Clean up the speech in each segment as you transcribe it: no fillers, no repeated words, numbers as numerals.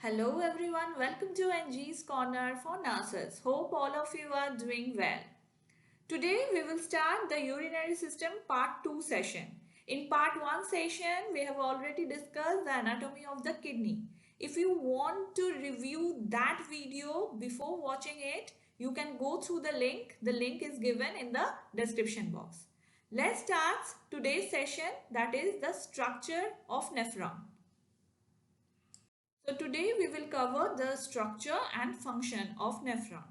Hello everyone, welcome to NG's Corner for Nurses. Hope all of you are doing well. Today we will start the urinary system part 2 session. In part 1 session, we have already discussed the anatomy of the kidney. If you want to review that video before watching it, you can go through the link. The link is given in the description box. Let's start today's session, that is the structure of nephron. So today we will cover the structure and function of nephron.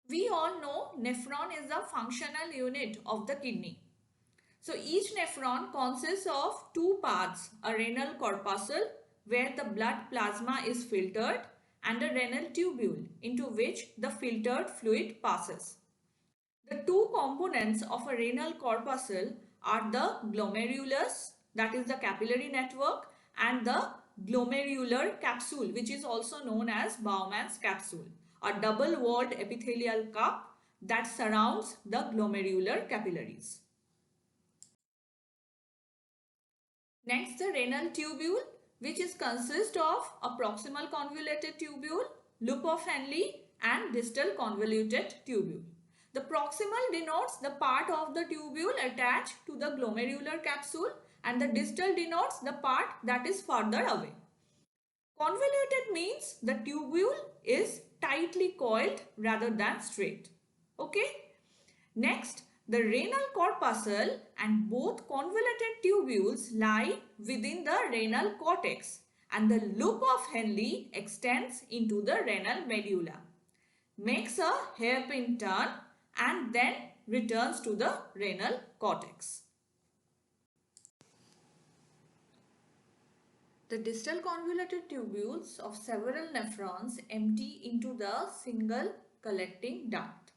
We all know nephron is the functional unit of the kidney. So each nephron consists of two parts, a renal corpuscle where the blood plasma is filtered and a renal tubule into which the filtered fluid passes. The two components of a renal corpuscle are the glomerulus, that is the capillary network, and the glomerular capsule, which is also known as Bowman's capsule, a double-walled epithelial cup that surrounds the glomerular capillaries. Next, the renal tubule, which is consist of a proximal convoluted tubule, loop of Henle, and distal convoluted tubule. The proximal denotes the part of the tubule attached to the glomerular capsule and the distal denotes the part that is further away. Convoluted means the tubule is tightly coiled rather than straight. Okay. Next, the renal corpuscle and both convoluted tubules lie within the renal cortex and the loop of Henle extends into the renal medulla, makes a hairpin turn and then returns to the renal cortex. The distal convoluted tubules of several nephrons empty into the single collecting duct.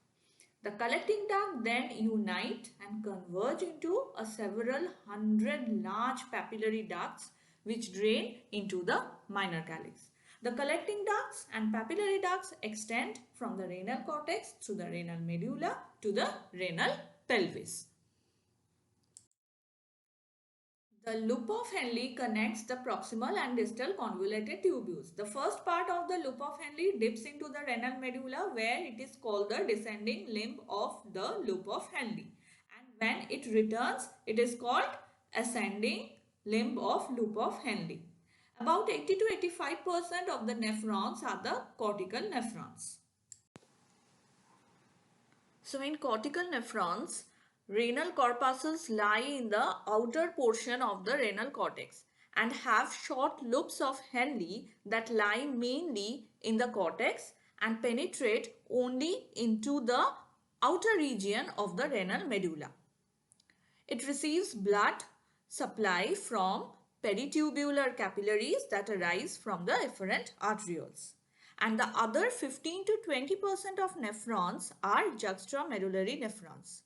The collecting duct then unite and converge into a several hundred large papillary ducts which drain into the minor calyx. The collecting ducts and papillary ducts extend from the renal cortex through the renal medulla to the renal pelvis. The loop of Henle connects the proximal and distal convoluted tubules. The first part of the loop of Henle dips into the renal medulla where it is called the descending limb of the loop of Henle. And when it returns, it is called ascending limb of loop of Henle. About 80 to 85% of the nephrons are the cortical nephrons. So in cortical nephrons, renal corpuscles lie in the outer portion of the renal cortex and have short loops of Henle that lie mainly in the cortex and penetrate only into the outer region of the renal medulla. It receives blood supply from peritubular capillaries that arise from the efferent arterioles. And the other 15 to 20% of nephrons are juxtamedullary nephrons.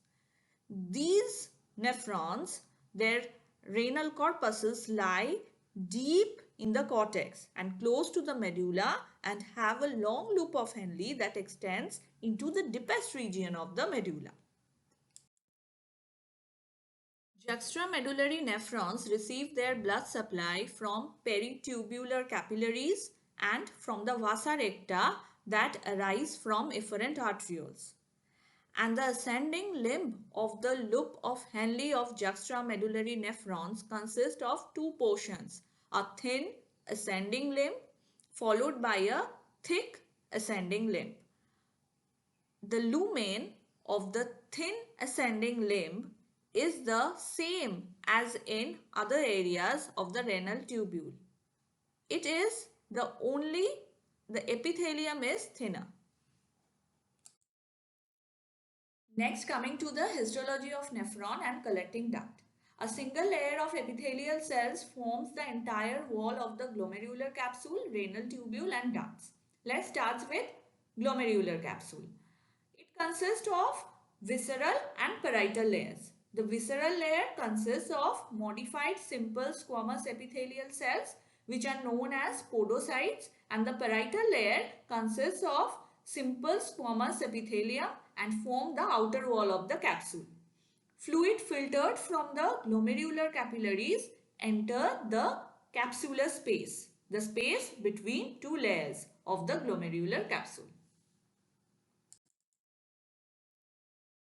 These nephrons, their renal corpuscles lie deep in the cortex and close to the medulla and have a long loop of Henle that extends into the deepest region of the medulla. Juxtamedullary nephrons receive their blood supply from peritubular capillaries and from the vasa recta that arise from efferent arterioles. And the ascending limb of the loop of Henle of juxtamedullary nephrons consists of two portions, a thin ascending limb followed by a thick ascending limb. The lumen of the thin ascending limb is the same as in other areas of the renal tubule. It is the epithelium is thinner. Next, coming to the histology of nephron and collecting duct. A single layer of epithelial cells forms the entire wall of the glomerular capsule, renal tubule and ducts. Let's start with glomerular capsule. It consists of visceral and parietal layers. The visceral layer consists of modified simple squamous epithelial cells which are known as podocytes, and the parietal layer consists of simple squamous epithelium and form the outer wall of the capsule. Fluid filtered from the glomerular capillaries enter the capsular space, the space between two layers of the glomerular capsule.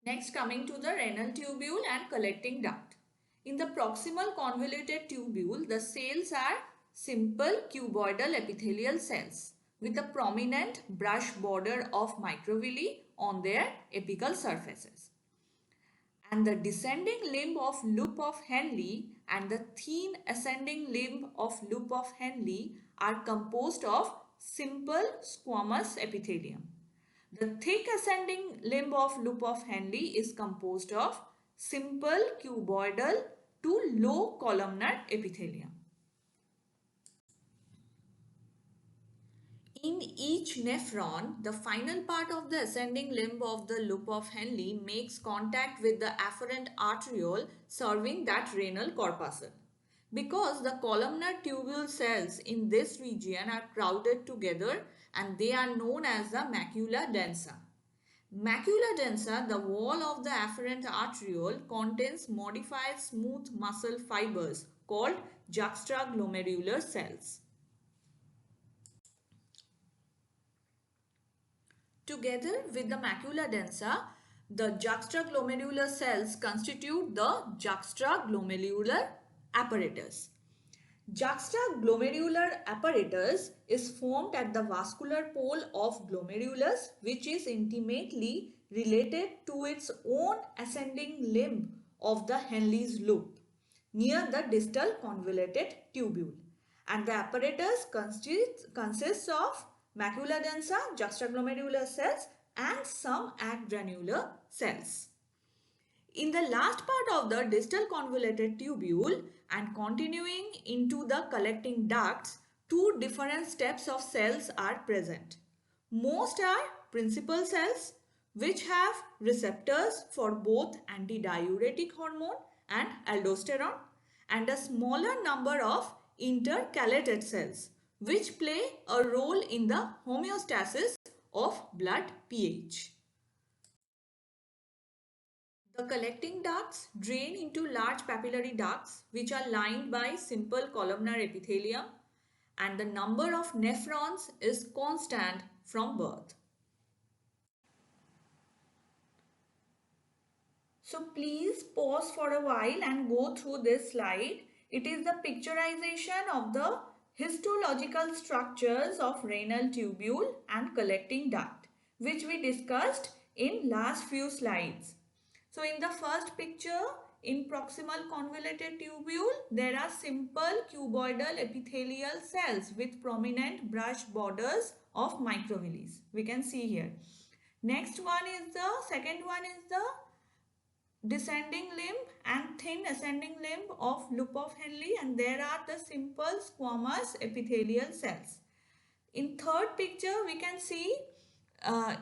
Next, coming to the renal tubule and collecting duct. In the proximal convoluted tubule, the cells are simple cuboidal epithelial cells with a prominent brush border of microvilli on their apical surfaces. And the descending limb of loop of Henle and the thin ascending limb of loop of Henle are composed of simple squamous epithelium. The thick ascending limb of loop of Henle is composed of simple cuboidal to low columnar epithelium. In each nephron, the final part of the ascending limb of the loop of Henle makes contact with the afferent arteriole serving that renal corpuscle. Because the columnar tubule cells in this region are crowded together and they are known as the macula densa. Macula densa, the wall of the afferent arteriole, contains modified smooth muscle fibers called juxtaglomerular cells. Together with the macula densa, the juxtaglomerular cells constitute the juxtaglomerular apparatus. Juxtaglomerular apparatus is formed at the vascular pole of glomerulus, which is intimately related to its own ascending limb of the Henle's loop near the distal convoluted tubule. And the apparatus consists of macula densa, juxtaglomerular cells and some agranular cells. In the last part of the distal convoluted tubule and continuing into the collecting ducts, two different steps of cells are present. Most are principal cells which have receptors for both antidiuretic hormone and aldosterone, and a smaller number of intercalated cells which play a role in the homeostasis of blood pH. The collecting ducts drain into large papillary ducts which are lined by simple columnar epithelium, and the number of nephrons is constant from birth. So please pause for a while and go through this slide. It is the picturization of the histological structures of renal tubule and collecting duct, which we discussed in last few slides. So in the first picture, in proximal convoluted tubule, there are simple cuboidal epithelial cells with prominent brush borders of microvilli. We can see here. Second one is the descending limb and thin ascending limb of loop of Henle, and there are the simple squamous epithelial cells. In third picture, we can see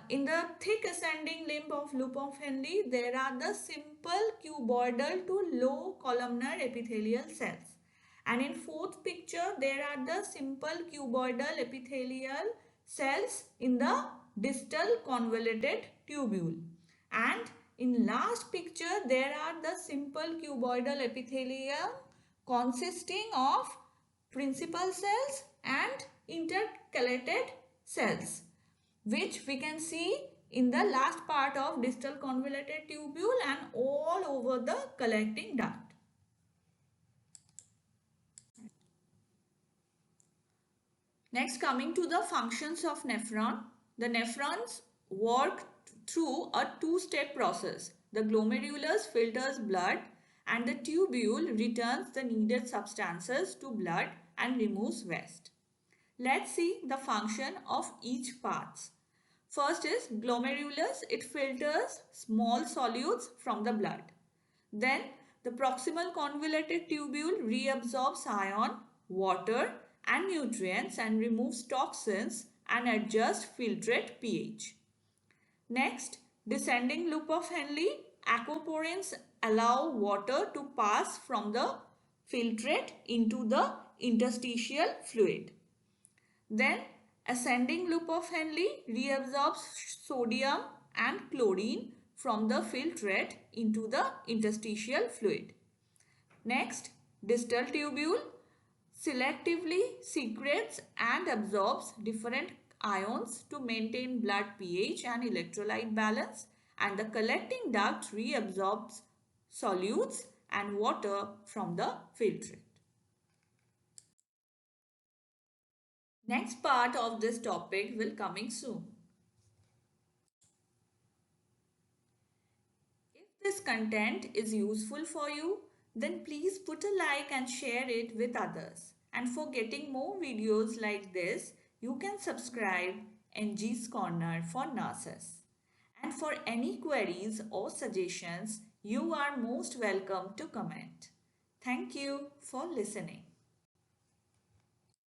in the thick ascending limb of loop of Henle, there are the simple cuboidal to low columnar epithelial cells. And in fourth picture, there are the simple cuboidal epithelial cells in the distal convoluted tubule. And in last picture, there are the simple cuboidal epithelium consisting of principal cells and intercalated cells, which we can see in the last part of distal convoluted tubule and all over the collecting duct. Next, coming to the functions of nephron. The nephrons work through a two-step process. The glomerulus filters blood and the tubule returns the needed substances to blood and removes waste. Let's see the function of each part. First is glomerulus. It filters small solutes from the blood. Then the proximal convoluted tubule reabsorbs iron, water and nutrients and removes toxins and adjusts filtrate pH. Next, descending loop of Henle, aquaporins allow water to pass from the filtrate into the interstitial fluid. Then ascending loop of Henle reabsorbs sodium and chlorine from the filtrate into the interstitial fluid. Next, distal tubule selectively secretes and absorbs different ions to maintain blood pH and electrolyte balance, and the collecting duct reabsorbs solutes and water from the filtrate. Next part of this topic will coming soon. If this content is useful for you, then please put a like and share it with others. And for getting more videos like this, you can subscribe NG's Corner for nurses. And for any queries or suggestions, you are most welcome to comment. Thank you for listening.